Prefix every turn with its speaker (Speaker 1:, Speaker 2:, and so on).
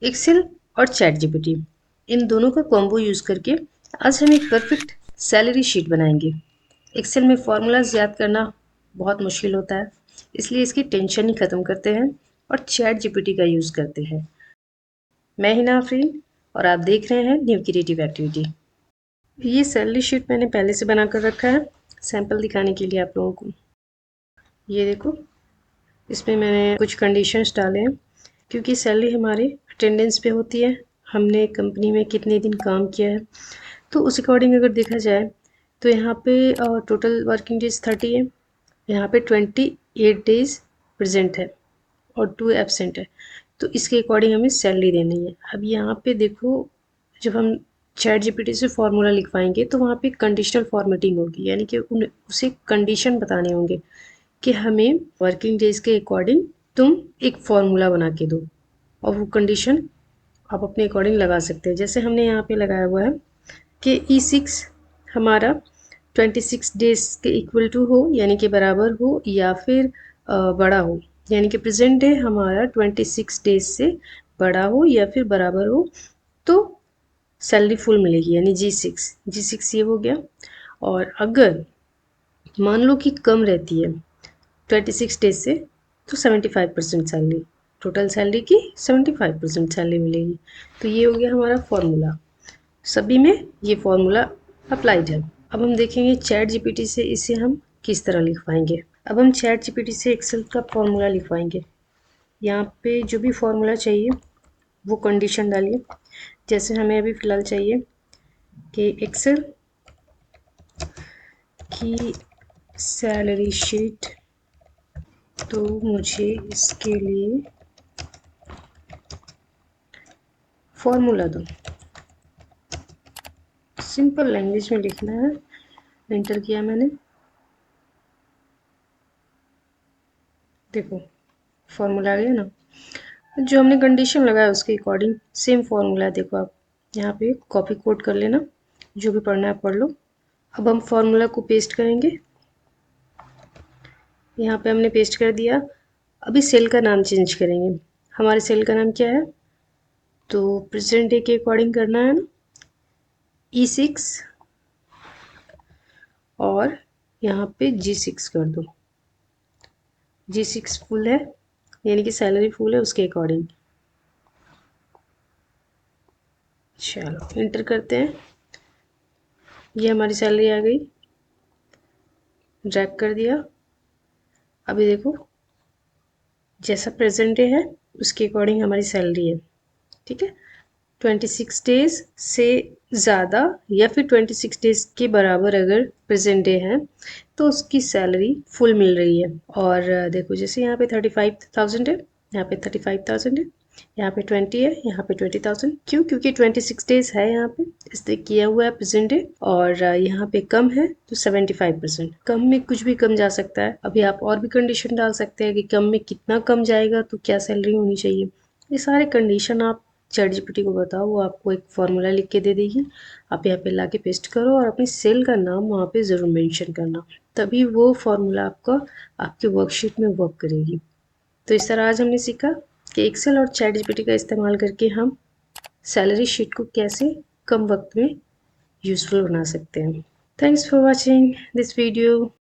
Speaker 1: Excel और chat GPT, इन दोनों का कॉम्बो यूज़ करके आज हम एक परफेक्ट सैलरी शीट बनाएंगे। एक्सेल में फॉर्मूलाज याद करना बहुत मुश्किल होता है, इसलिए इसकी टेंशन ही ख़त्म करते हैं और चैट जीपीटी का यूज़ करते हैं। मैं हिना आफरीन और आप देख रहे हैं न्यू क्रिएटिव एक्टिविटी। ये सैलरी शीट मैंने पहले से बना कर रखा है, सैंपल दिखाने के लिए आप लोगों को। ये देखो, इसमें मैंने कुछ कंडीशंस डाले हैं क्योंकि सैलरी हमारी अटेंडेंस पे होती है, हमने कंपनी में कितने दिन काम किया है। तो उस अकॉर्डिंग अगर देखा जाए तो यहाँ पे टोटल वर्किंग डेज 30 है, यहाँ पे 28 डेज प्रेजेंट है और 2 एब्सेंट है। तो इसके अकॉर्डिंग हमें सैलरी देनी है। अब यहाँ पे देखो, जब हम चैट जीपीटी से फॉर्मूला लिखवाएंगे तो वहाँ पे कंडीशनल फॉर्मेटिंग होगी, यानी कि उसे कंडीशन बताने होंगे कि हमें वर्किंग डेज के अकॉर्डिंग तुम एक फॉर्मूला बना के दो, और वो कंडीशन आप अपने अकॉर्डिंग लगा सकते हैं। जैसे हमने यहाँ पे लगाया हुआ है कि E6 हमारा 26 डेज के इक्वल टू हो, यानी कि बराबर हो, या फिर बड़ा हो, यानी कि प्रेजेंट डे हमारा 26 डेज से बड़ा हो या फिर बराबर हो, तो सैलरी फुल मिलेगी, यानी G6 ये हो गया। और अगर मान लो कि कम रहती है 26 डेज से, तो 75% सैलरी, टोटल सैलरी की 75% सैलरी मिलेगी। तो ये हो गया हमारा फॉर्मूला, सभी में ये फॉर्मूला अप्लाइड है। अब हम देखेंगे चैट जीपीटी से इसे हम किस तरह लिखवाएंगे। अब हम चैट जीपीटी से एक्सेल का फॉर्मूला लिखवाएंगे। यहाँ पे जो भी फॉर्मूला चाहिए वो कंडीशन डालिए। जैसे हमें अभी फ़िलहाल चाहिए कि एक्सेल की सैलरी शीट, तो मुझे इसके लिए फॉर्मूला दो। सिंपल लैंग्वेज में लिखना है। एंटर किया मैंने, देखो फॉर्मूला आ गया ना। जो हमने कंडीशन लगाया उसके अकॉर्डिंग सेम फॉर्मूला देखो, आप यहाँ पे कॉपी कोड कर लेना, जो भी पढ़ना है पढ़ लो। अब हम फॉर्मूला को पेस्ट करेंगे, यहाँ पे हमने पेस्ट कर दिया। अभी सेल का नाम चेंज करेंगे। हमारे सेल का नाम क्या है, तो प्रेजेंट डे के अकॉर्डिंग करना है ना, E6, और यहाँ पे G6 कर दो। G6 फुल है, यानी कि सैलरी फुल है, उसके अकॉर्डिंग। चलो एंटर करते हैं, ये हमारी सैलरी आ गई, ड्रैग कर दिया। अभी देखो, जैसा प्रेजेंट डे है उसके अकॉर्डिंग हमारी सैलरी है, ठीक है। 26 डेज से ज़्यादा या फिर 26 डेज के बराबर अगर प्रेजेंट डे है तो उसकी सैलरी फुल मिल रही है। और देखो, जैसे यहाँ पे 35,000 है, यहाँ पे 35,000 है, यहाँ पे 20 है, यहाँ पे 20,000। क्यों? क्योंकि 26 डेज है यहाँ पे, इसलिए किया हुआ है प्रेजेंट डे। और यहाँ पे कम है तो 75%। कम में कुछ भी कम जा सकता है। अभी आप और भी कंडीशन डाल सकते हैं कि कम में कितना कम जाएगा तो क्या सैलरी होनी चाहिए। ये सारे कंडीशन आप चैट जीपीटी को बताओ, वो आपको एक फॉर्मूला लिख के दे देगी। आप यहाँ पे ला के पेस्ट करो और अपनी सेल का नाम वहाँ पे ज़रूर मेंशन करना, तभी वो फॉर्मूला आपका आपके वर्कशीट में वर्क करेगी। तो इस तरह आज हमने सीखा कि एक्सेल और चैट जीपीटी का इस्तेमाल करके हम सैलरी शीट को कैसे कम वक्त में यूज़फुल बना सकते हैं। Thanks for watching this video.